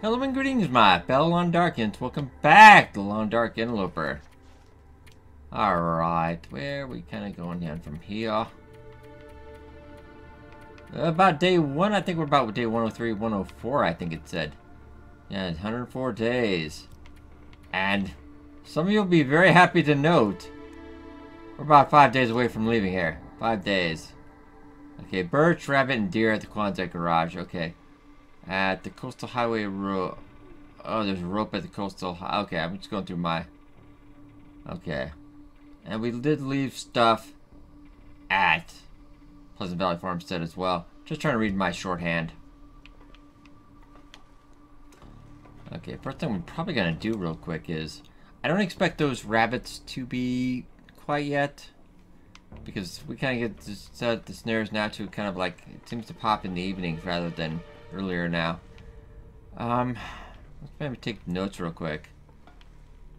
Hello and greetings, my fellow Long Darkins. Welcome back to Long Dark Interloper. Alright, where are we kind of going down from here? About day 1, I think we're about day 103, 104, I think it said. Yeah, it's 104 days. And some of you will be very happy to note we're about 5 days away from leaving here. 5 days. Okay, birch, rabbit, and deer at the Quonset garage. Okay. At the coastal highway road. Oh, there's a rope at the coastal. Okay, I'm just going through my. Okay. And we did leave stuff at Pleasant Valley Farmstead as well. Just trying to read my shorthand. Okay, first thing we're probably going to do real quick is. I don't expect those rabbits to be quite yet. Because we kind of get to set the snares now to kind of like. It seems to pop in the evenings rather than earlier now. Let's maybe take notes real quick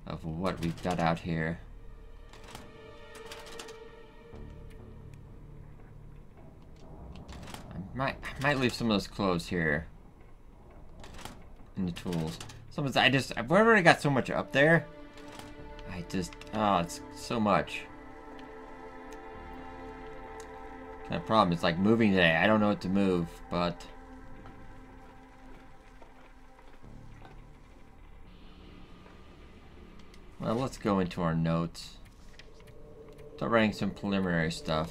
of what we've got out here. I might leave some of those clothes here in the tools. I've already got so much up there. It's so much. Kind of problem. It's like moving today. I don't know what to move, but. Well, let's go into our notes. Start writing some preliminary stuff.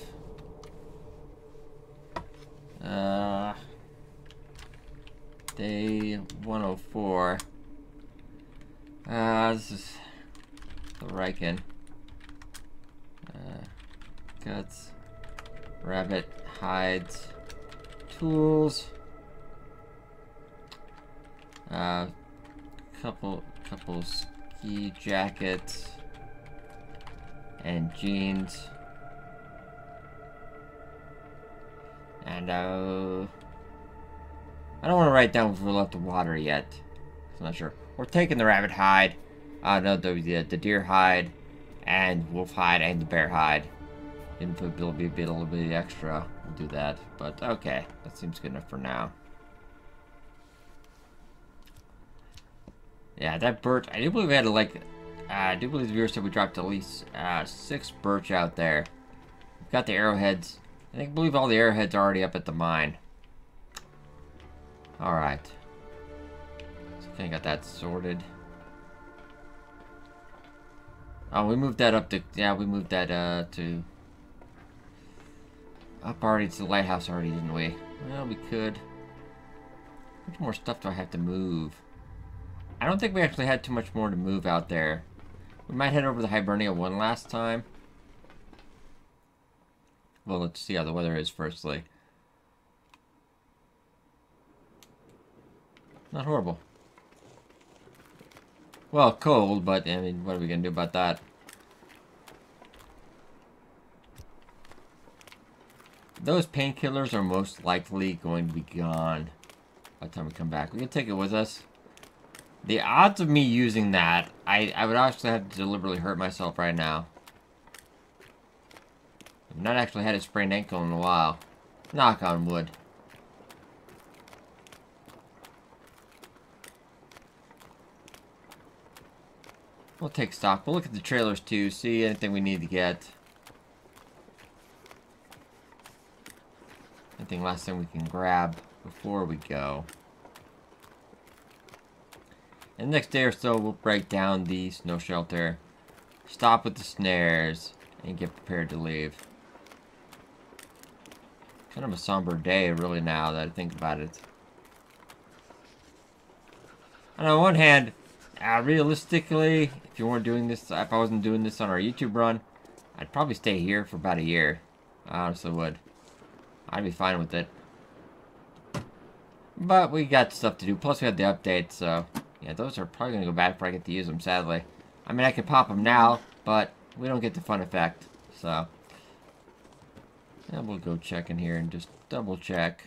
Day 104. This is the Riken. Guts. Rabbit hides. Tools. Couple ski jackets and jeans, and I don't want to write down if we left the water yet. I'm not sure. We're taking the rabbit hide, no, the deer hide, and wolf hide, and the bear hide. Didn't put a little bit extra. We'll do that, but okay, that seems good enough for now. Yeah, that birch. I do believe we had to like. I do believe the viewer said we dropped at least 6 birch out there. We've got the arrowheads. I believe all the arrowheads are already up at the mine. Alright. So I think I got that sorted. Oh, we moved that up to... Yeah, we moved that to... Up already to the lighthouse already, didn't we? Well, we could. How much more stuff do I have to move? I don't think we actually had too much more to move out there. We might head over to Hibernia one last time. Well, let's see how the weather is firstly. Not horrible. Well, cold, but I mean, what are we going to do about that? Those painkillers are most likely going to be gone by the time we come back. We can take it with us. The odds of me using that, I would actually have to deliberately hurt myself right now. I've not actually had a sprained ankle in a while. Knock on wood. We'll take stock. We'll look at the trailers too, see anything we need to get. Anything last thing we can grab before we go. And the next day or so, we'll break down the snow shelter, stop with the snares, and get prepared to leave. Kind of a somber day, really, now that I think about it. And on one hand, realistically, if you weren't doing this, if I wasn't doing this on our YouTube run, I'd probably stay here for about a year. I honestly would. I'd be fine with it. But we got stuff to do. Plus, we had the updates, so... Yeah, those are probably going to go bad before I get to use them, sadly. I mean, I can pop them now, but we don't get the fun effect, so... Yeah, we'll go check in here and just double check.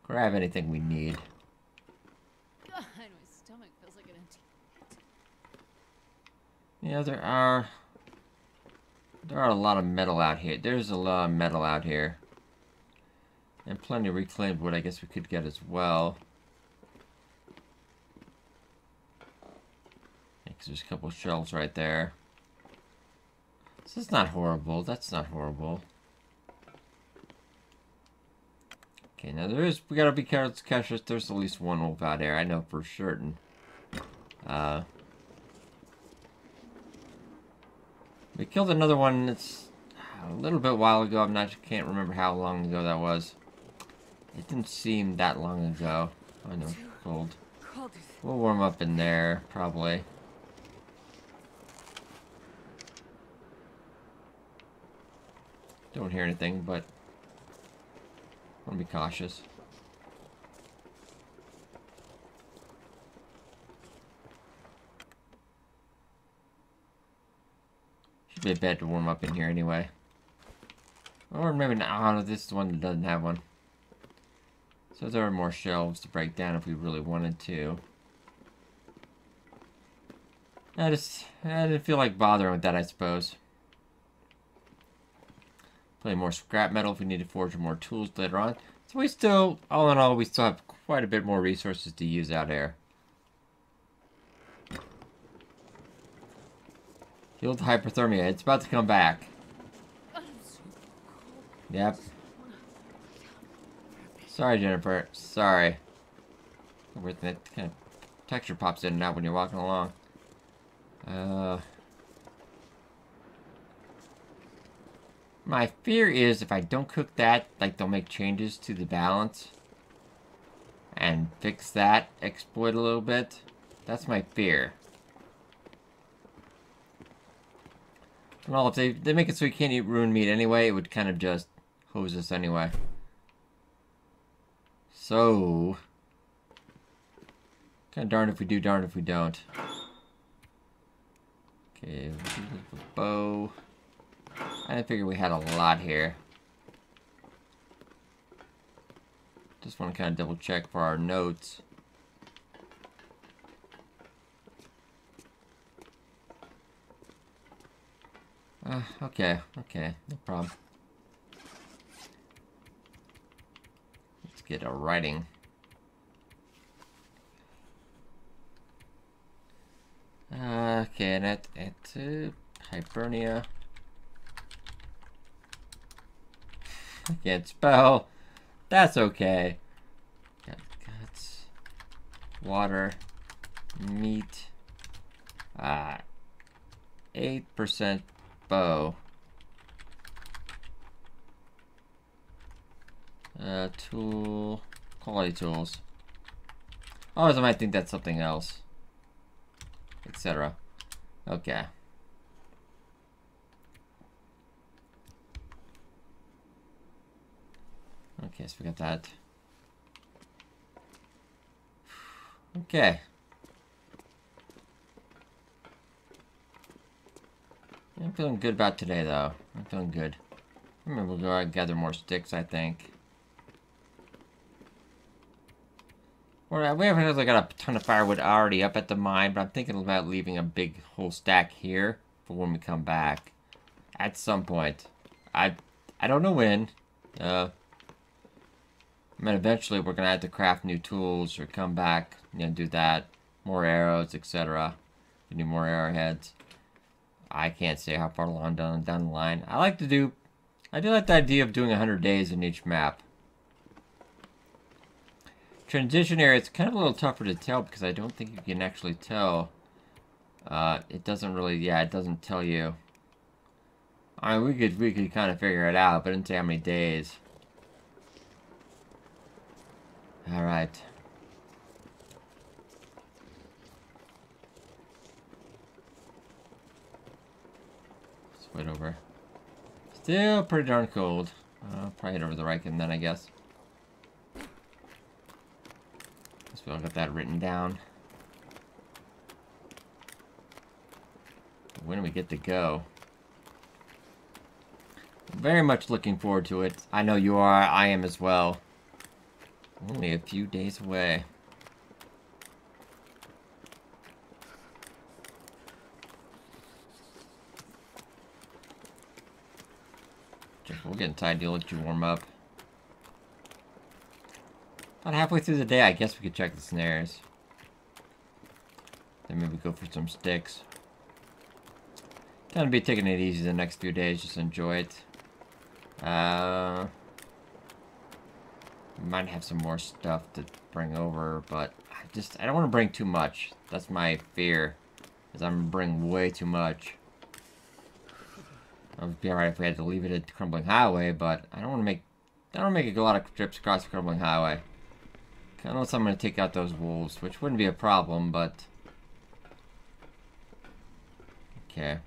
Grab anything we need. God, my stomach feels like an empty. Yeah, there are a lot of metal out here. There's a lot of metal out here. And plenty of reclaimed wood I guess we could get as well. Yeah, 'cause there's a couple of shelves right there. So that's not horrible. That's not horrible. Okay, now we gotta be cautious. There's at least one wolf out there. I know for certain. We killed another one that's a little bit while ago. Can't remember how long ago that was. It didn't seem that long ago. I know, it's cold. We'll warm up in there, probably. Don't hear anything, but I want to be cautious. Should be a bed to warm up in here anyway. Or maybe not. Oh, this is the one that doesn't have one. So there are more shelves to break down if we really wanted to. I didn't feel like bothering with that, I suppose. Play more scrap metal if we need to forge more tools later on. So we still, all in all, we still have quite a bit more resources to use out here. Healed hypothermia. It's about to come back. Yep. Sorry, Jennifer. Sorry. With that kind of texture pops in and out when you're walking along. My fear is if I don't cook that, like they'll make changes to the balance and fix that exploit a little bit. That's my fear. Well, if they make it so you can't eat ruined meat anyway, it would kind of just hose us anyway. So, kind of darned if we do, darned if we don't. Okay, bow. I didn't figure we had a lot here. Just want to kind of double check for our notes. Okay, no problem. Let's get a writing. Okay, and at Hibernia. I can't spell. That's okay. Got guts, water, meat. 8% bow. Tool, quality tools. Oh, I might think that's something else, etc. Okay. Okay, so we got that. Okay. I'm feeling good about today, though. I'm feeling good. Maybe we'll go out and gather more sticks, I think. Or we haven't really got a ton of firewood already up at the mine, but I'm thinking about leaving a big whole stack here for when we come back. At some point. I don't know when. I mean, eventually we're gonna have to craft new tools or come back, you know, do that. More arrows, etc. We need more arrowheads. I can't say how far along down the line. I do like the idea of doing 100 days in each map. Transition area, it's kind of a little tougher to tell because I don't think you can actually tell. It doesn't really, yeah, it doesn't tell you. I mean, we could kind of figure it out, but it didn't say how many days. Alright. Let's wait over. Still pretty darn cold. Probably head over the Riken then, I guess. Guess we all got that written down. When do we get to go? Very much looking forward to it. I know you are. I am as well. Only a few days away. We're getting tired. You'll let you warm up. About halfway through the day, I guess we could check the snares. Then maybe go for some sticks. Gonna be taking it easy the next few days, just enjoy it. Might have some more stuff to bring over, but I don't want to bring too much. That's my fear, is I'm gonna bring way too much. It would be alright if we had to leave it at the Crumbling Highway, but I don't want to make a lot of trips across the Crumbling Highway. Unless I'm gonna take out those wolves, which wouldn't be a problem, but okay.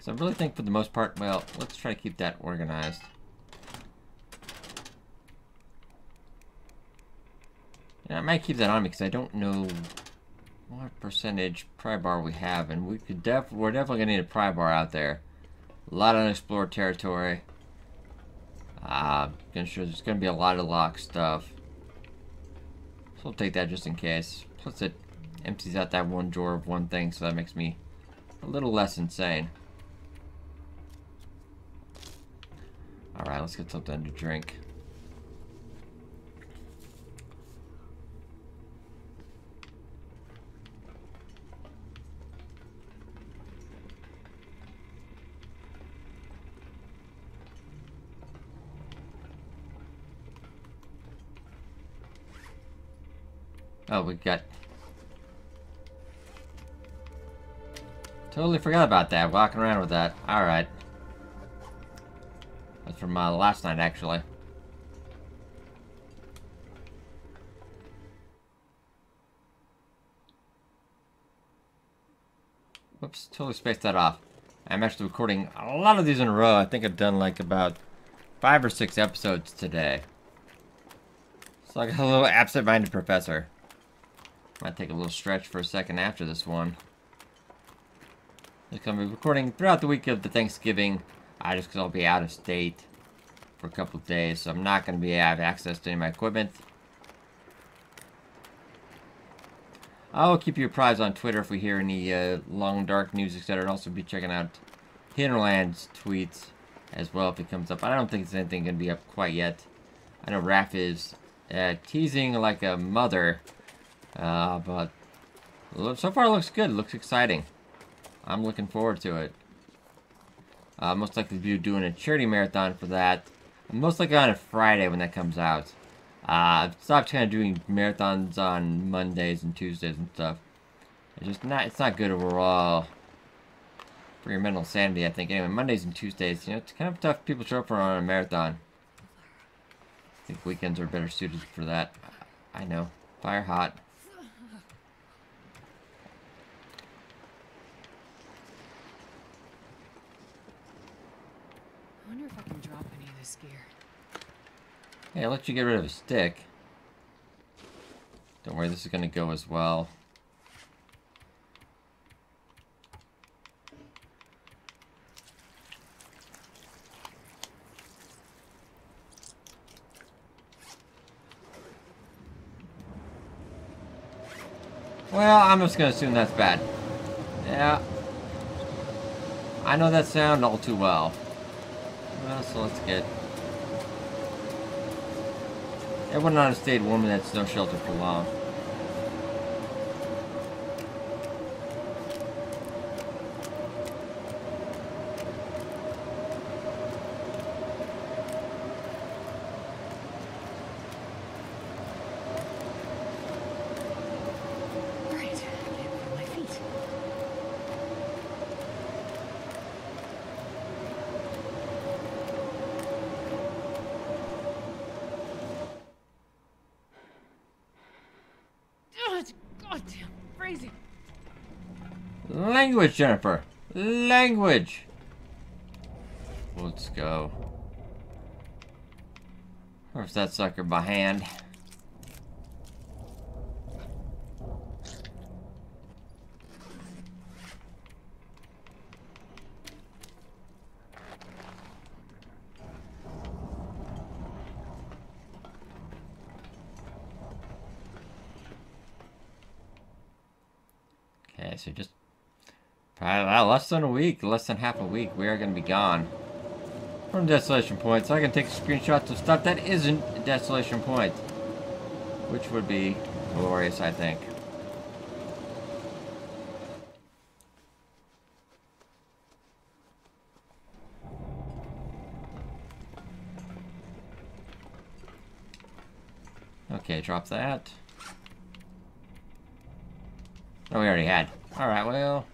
So I really think for the most part, well, let's try to keep that organized. Yeah, I might keep that on me because I don't know what percentage pry bar we have, and we're definitely gonna need a pry bar out there. A lot of unexplored territory. Gonna sure there's gonna be a lot of locked stuff. So we'll take that just in case. Plus it empties out that one drawer of one thing, so that makes me a little less insane. Alright, let's get something to drink. Oh, we got... Totally forgot about that, walking around with that. Alright. That's from last night, actually. Whoops, totally spaced that off. I'm actually recording a lot of these in a row. I think I've done like about 5 or 6 episodes today. So I got a little absent-minded professor. Might take a little stretch for a second after this one. I'm going to be recording throughout the week of the Thanksgiving. Just because I'll be out of state for a couple of days, so I'm not going to have access to any of my equipment. I'll keep you apprised on Twitter if we hear any long dark news, etc. And also be checking out Hinterland's tweets as well if it comes up. I don't think it's anything going to be up quite yet. I know Raph is teasing like a mother. But so far it looks good. It looks exciting. I'm looking forward to it. Most likely be doing a charity marathon for that. Most likely on a Friday when that comes out. I've stopped kind of doing marathons on Mondays and Tuesdays and stuff. It's not good overall for your mental sanity, I think. Anyway, Mondays and Tuesdays, it's kind of tough. People show up for on a marathon. I think weekends are better suited for that. I know. Fire hot. I wonder if I can drop any of this gear. Hey, I'll let you get rid of a stick. Don't worry, this is going to go as well. Well, I'm just going to assume that's bad. Yeah. I know that sound all too well. Well, so let's get... Everyone not have stayed warm in that snow shelter for long. Goddamn crazy. Language, Jennifer. Language. Let's go. Where's that sucker by hand? Okay, so just probably less than a week, less than half a week, we are going to be gone. from Desolation Point, so I can take screenshots of stuff that isn't a Desolation Point. Which would be glorious, I think. Okay, drop that. Oh, we already had. Alright, well...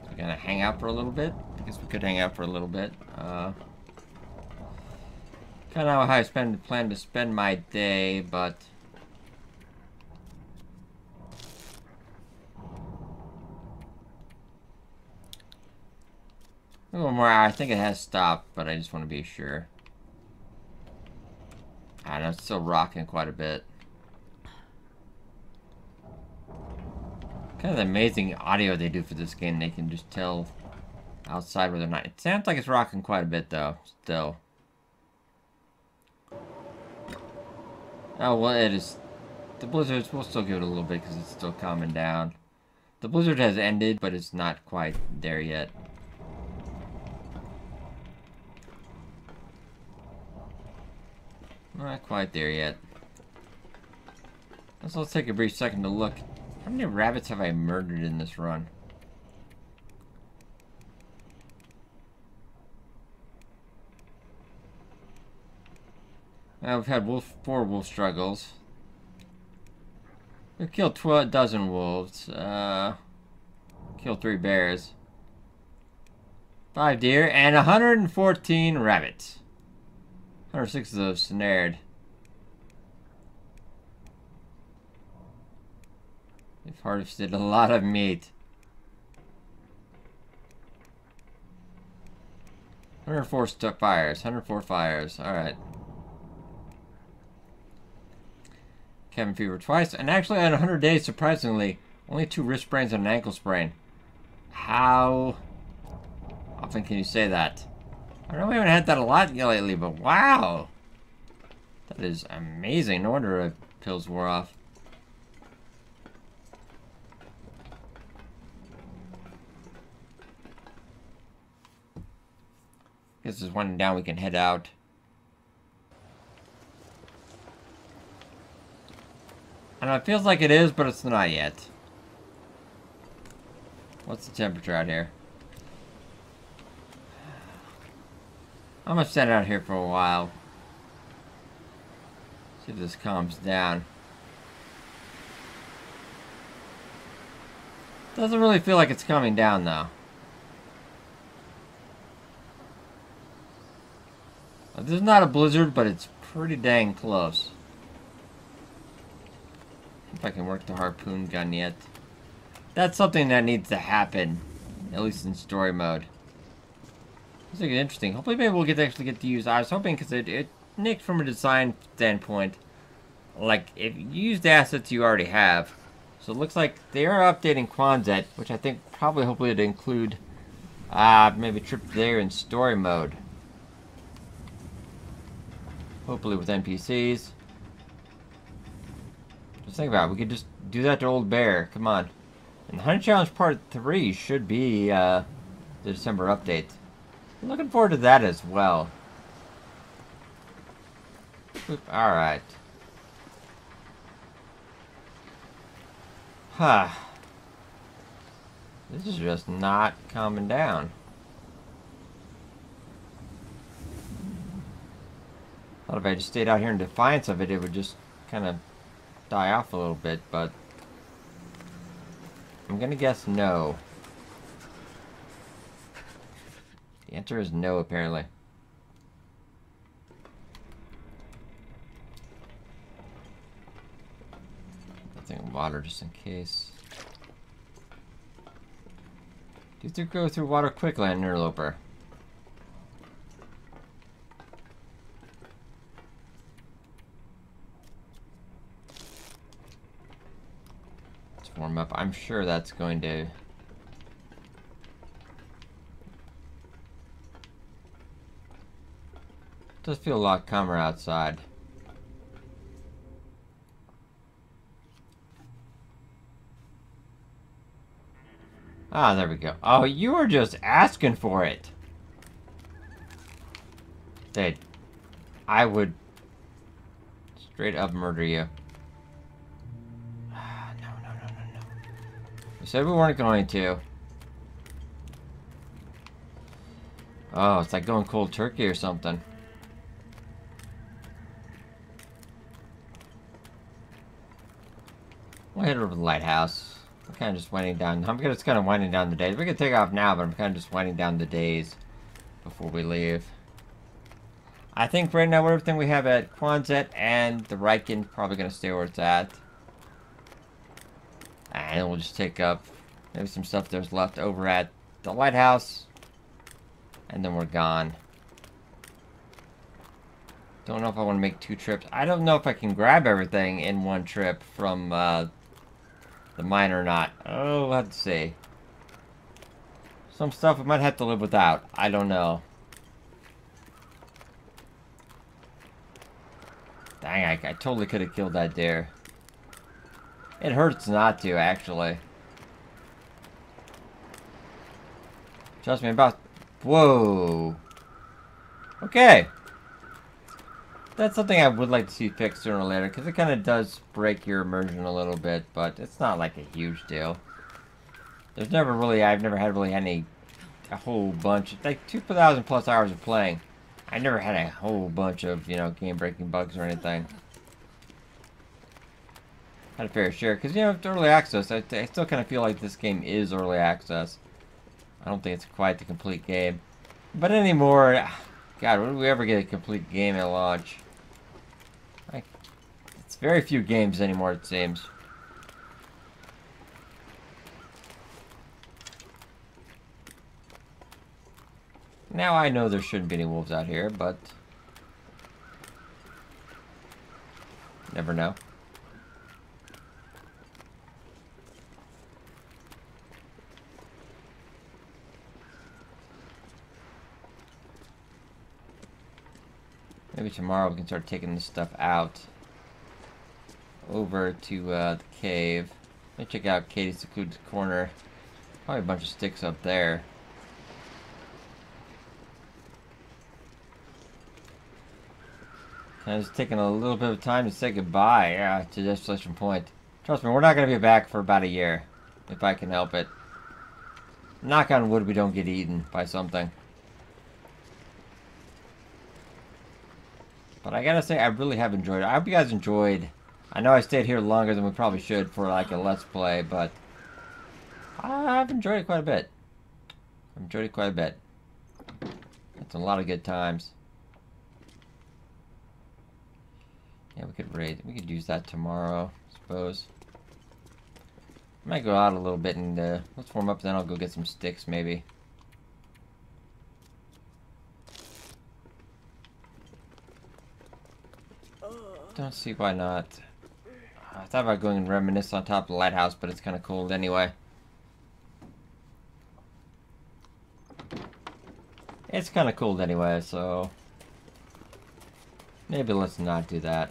We're gonna hang out for a little bit. I guess we could hang out for a little bit. Kind of how I plan to spend my day, but... A little more. I think it has stopped, but I just want to be sure. I know, it's still rocking quite a bit. Kind of the amazing audio they do for this game. They can just tell outside whether or not. It sounds like it's rocking quite a bit, though, still. Oh, well, it is. The blizzards, we'll still give it a little bit because it's still calming down. The blizzard has ended, but it's not quite there yet. Not quite there yet. So let's take a brief second to look. How many rabbits have I murdered in this run? We've had 4 wolf struggles. We've killed 12 dozen wolves. Killed 3 bears. 5 deer and 114 rabbits. 106 of those snared. We've harvested a lot of meat. 104 fires. 104 fires. Alright. Cabin fever twice. And actually on 100 days, surprisingly, only 2 wrist sprains and an ankle sprain. How often can you say that? I know we haven't had that a lot lately, but wow! That is amazing. No wonder the pills wore off. Guess there's one down, we can head out. I know it feels like it is, but it's not yet. What's the temperature out here? I'm gonna stand out here for a while. See if this calms down. Doesn't really feel like it's coming down though. This is not a blizzard, but it's pretty dang close. If I can work the harpoon gun yet. That's something that needs to happen, at least in story mode. This is interesting. Hopefully maybe we'll actually get to use. I was hoping because it nicked from a design standpoint. Like, if you use the assets you already have. So it looks like they are updating Quonset, which I think probably hopefully to include maybe a trip there in story mode. Hopefully with NPCs. Just think about it. We could just do that to Old Bear. Come on. And the Hunting Challenge Part 3 should be the December update. I'm looking forward to that as well. Alright. Huh. This is just not calming down. Thought if I just stayed out here in defiance of it, it would just kind of die off a little bit, but I'm gonna guess no. The answer is no, apparently. Nothing water just in case. Do you go through water quickly on Interloper? Warm up. I'm sure that's going to... Does feel a lot calmer outside. Ah, there we go. Oh, you were just asking for it. Dude, I would straight up murder you. No, no, no, no, no. We said we weren't going to. Oh, it's like going cold turkey or something. We'll head over to the lighthouse. I'm kind of just winding down. I'm just kind of winding down the days. We can take off now, but I'm kind of just winding down the days before we leave. I think right now everything we have at Quonset and the Riken probably going to stay where it's at. And we'll just take up maybe some stuff there's left over at the lighthouse. And then we're gone. Don't know if I want to make 2 trips. I don't know if I can grab everything in 1 trip from the mine or not. Oh, we'll have to see. Some stuff I might have to live without. I don't know. Dang, I totally could have killed that deer. It hurts not to, actually. Trust me, about... Whoa. Okay. That's something I would like to see fixed sooner or later, because it kind of does break your immersion a little bit, but it's not like a huge deal. There's never really... I've never had really a whole bunch... Like, 2,000 plus hours of playing. I never had a whole bunch of, you know, game-breaking bugs or anything. Had a fair share, because, you know, it's early access. I still kind of feel like this game is early access. I don't think it's quite the complete game. But anymore, God, when do we ever get a complete game at launch? Like, it's very few games anymore, it seems. Now I know there shouldn't be any wolves out here, but... Never know. Maybe tomorrow we can start taking this stuff out. Over to the cave. Let me check out Katie's secluded corner. Probably a bunch of sticks up there. And it's taking a little bit of time to say goodbye to Desolation Point. Trust me, we're not going to be back for about a year. If I can help it. Knock on wood we don't get eaten by something. But I gotta say, I really have enjoyed it. I hope you guys enjoyed. I know I stayed here longer than we probably should for like a Let's Play, but I've enjoyed it quite a bit. I've enjoyed it quite a bit. It's a lot of good times. Yeah, we could use that tomorrow, I suppose. I might go out a little bit and let's warm up, then I'll go get some sticks maybe. Don't see why not. I thought about going and reminisce on top of the lighthouse, but it's kind of cold anyway. It's kind of cold anyway, so maybe let's not do that.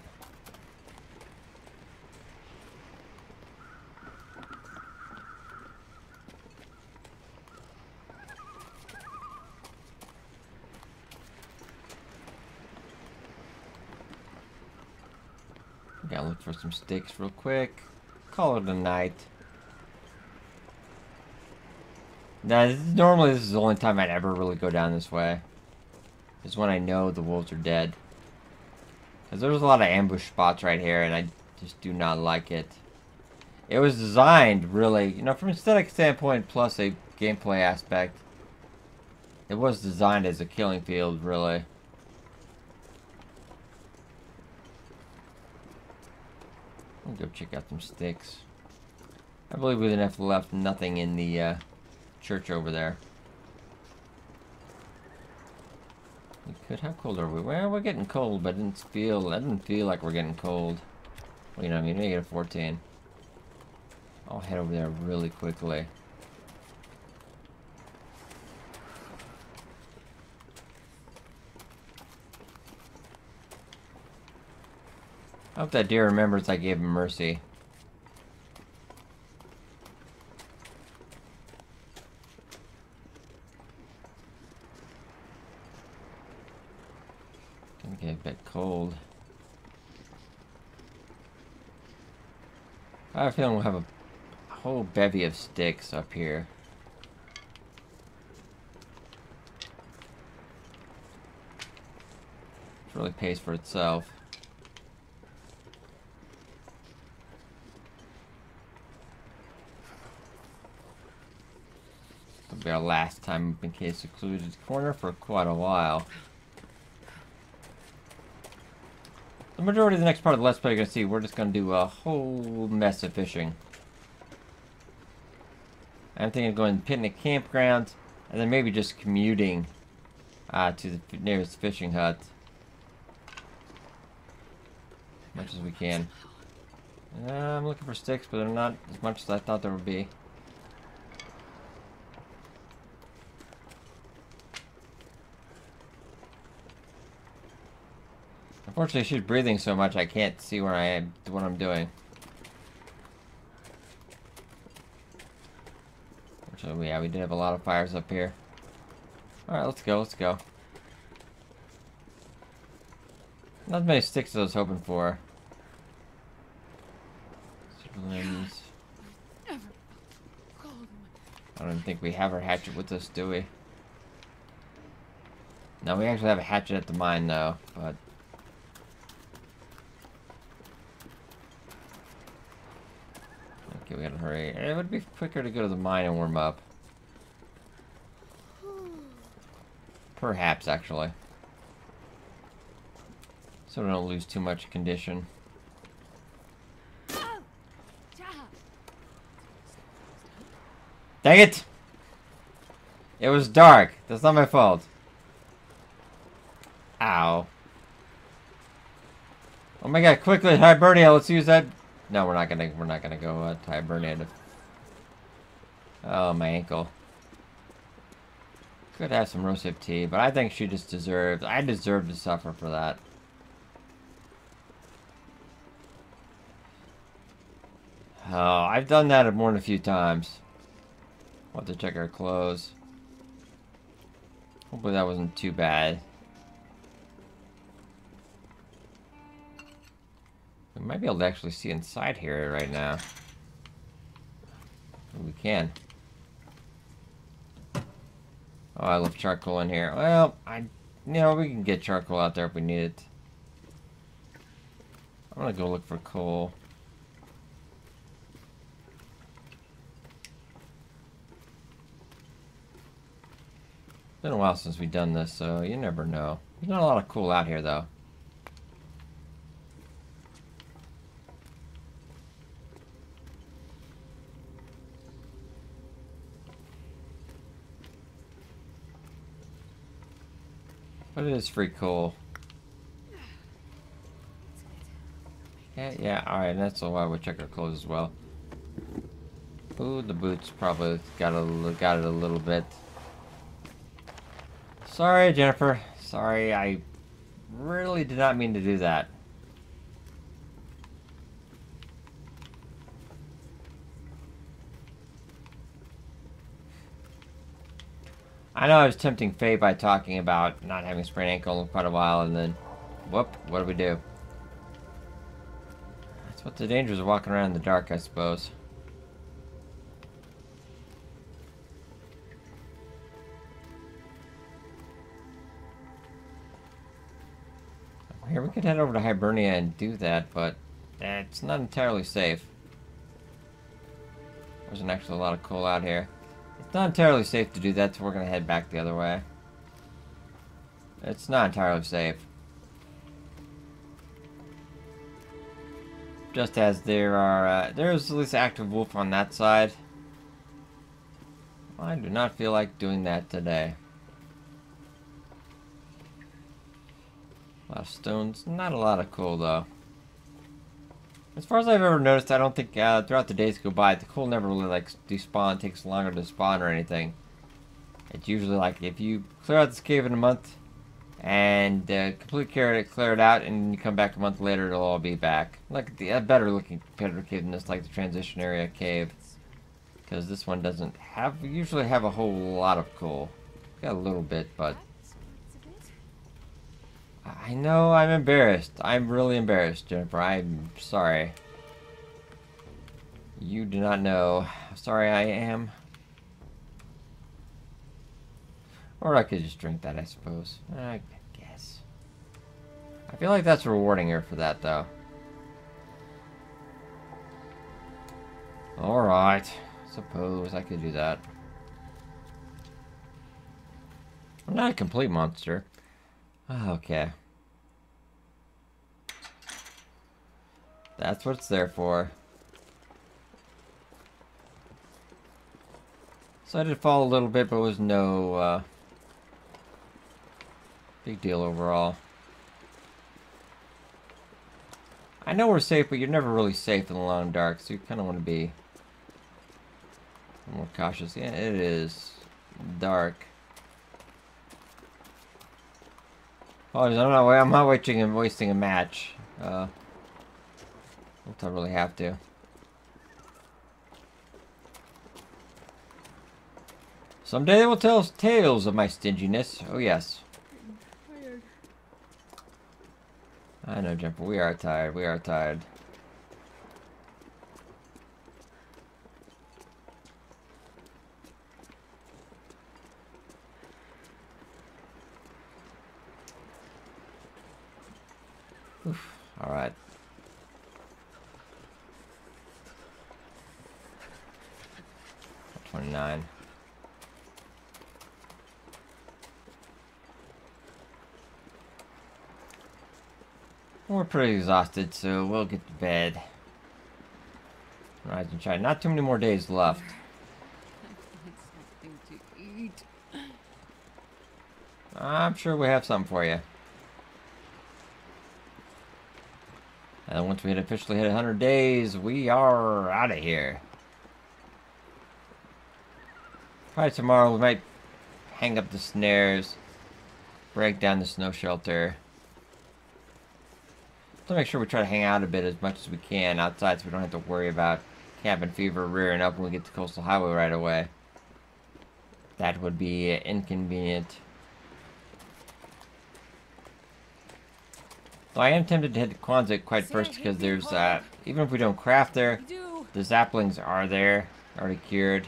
Gotta look for some sticks real quick. Call it a night. Now, normally this is the only time I'd ever really go down this way. Is when I know the wolves are dead. Because there's a lot of ambush spots right here, and I just do not like it. It was designed, really, you know, from an aesthetic standpoint, plus a gameplay aspect. It was designed as a killing field, really. I'll go check out some sticks. I believe we didn't have left nothing in the church over there. We could. How cold are we? Well, we're getting cold, but it didn't feel like we're getting cold. Well, you know what I mean? Maybe get a 14. I'll head over there really quickly. I hope that deer remembers I gave him mercy. get a bit cold. I have a feeling we'll have a whole bevy of sticks up here. It really pays for itself. It'll be our last time in case secluded corner for quite a while. The majority of the next part of the Let's Play you're going to see, we're just going to do a whole mess of fishing. I'm thinking of going to picnic campground, and then maybe just commuting to the nearest fishing hut. As much as we can. I'm looking for sticks, but they're not as much as I thought there would be. Unfortunately, she's breathing so much I can't see where I am, what I'm doing. So yeah, we did have a lot of fires up here. Alright, let's go, let's go. Not as many sticks as I was hoping for. Limbs. I don't even think we have our hatchet with us, do we? No, we actually have a hatchet at the mine though, but... Okay, we gotta hurry. It would be quicker to go to the mine and warm up. Perhaps, actually. So we don't lose too much condition. Dang it! It was dark. That's not my fault. Ow. Oh my god, quickly, Hibernia, let's use that. No, we're not gonna go to Hibernia. Oh, my ankle. Could have some rosehip tea, but I think she just deserved. I deserve to suffer for that. Oh, I've done that more than a few times. We'll have to check our clothes. Hopefully that wasn't too bad. We might be able to actually see inside here right now. We can. Oh, I left charcoal in here. Well, you know, we can get charcoal out there if we need it. I'm gonna go look for coal. Been a while since we've done this, so you never know. There's not a lot of coal out here, though. But it is free coal. Yeah, alright, that's why we check our clothes as well. Ooh, the boots probably got it a little bit. Sorry, Jennifer. Sorry, I really did not mean to do that. I know I was tempting fate by talking about not having a sprained ankle in quite a while, and then, whoop, what do we do? That's what the dangers of walking around in the dark, I suppose. Here, we could head over to Hibernia and do that, but it's not entirely safe. There's actually a lot of coal out here. It's not entirely safe to do that, so we're going to head back the other way. It's not entirely safe. Just as there's at least an active wolf on that side. I do not feel like doing that today. A lot of stones, not a lot of coal though. As far as I've ever noticed, I don't think throughout the days go by, the coal never really like despawn, takes longer to spawn or anything. It's usually like if you clear out this cave in a month and completely clear it out, and you come back a month later, it'll all be back. Like the better looking competitor cave than this, like the transition area cave, because this one doesn't usually have a whole lot of coal. Got a little bit, but I know I'm embarrassed. I'm really embarrassed, Jennifer. I'm sorry. You do not know how sorry I am. Or I could just drink that, I suppose. I guess. I feel like that's rewarding her for that, though. Alright. Suppose I could do that. I'm not a complete monster. Okay. That's what it's there for. So I did fall a little bit, but it was no big deal overall. I know we're safe, but you're never really safe in the long dark, so you kind of want to be more cautious. Yeah, it is dark. Apologies, I'm not wasting a match. Don't I really have to. Someday they will tell tales of my stinginess. Oh yes. I know, Jumper. We are tired. We are tired. Oof. All right. $29. We're pretty exhausted, so we'll get to bed. Rise and shine. Not too many more days left. Something to eat. I'm sure we have something for you. And once we had officially hit 100 days, we are out of here. Probably tomorrow we might hang up the snares, break down the snow shelter. To make sure we try to hang out a bit as much as we can outside so we don't have to worry about cabin fever rearing up when we get to Coastal Highway right away. That would be inconvenient. So I am tempted to hit Kwanzaa quite first because there's, even if we don't craft there, the zaplings are there, already cured.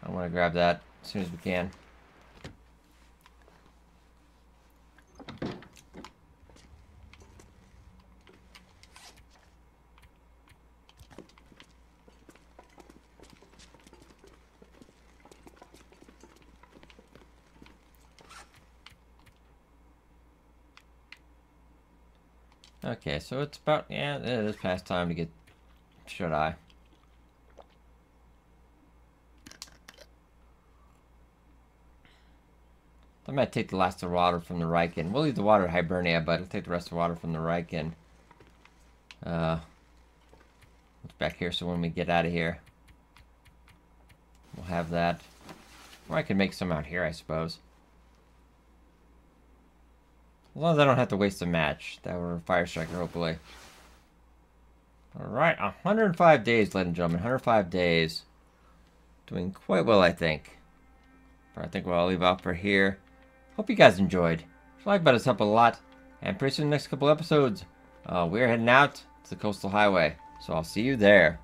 I want to grab that as soon as we can. Okay, so it's about, yeah, it is past time to get shut-eye. I might take the last of the water from the Riken. We'll leave the water at Hibernia, but I'll take the rest of the water from the Riken. It's back here, so when we get out of here, we'll have that. Or I can make some out here, I suppose. As long as I don't have to waste a match. That were a fire striker, hopefully. Alright, 105 days, ladies and gentlemen. 105 days. Doing quite well, I think. I think I'll leave off for here. Hope you guys enjoyed. Like button's help a lot. And pretty soon, the next couple episodes, we're heading out to the Coastal Highway. So I'll see you there.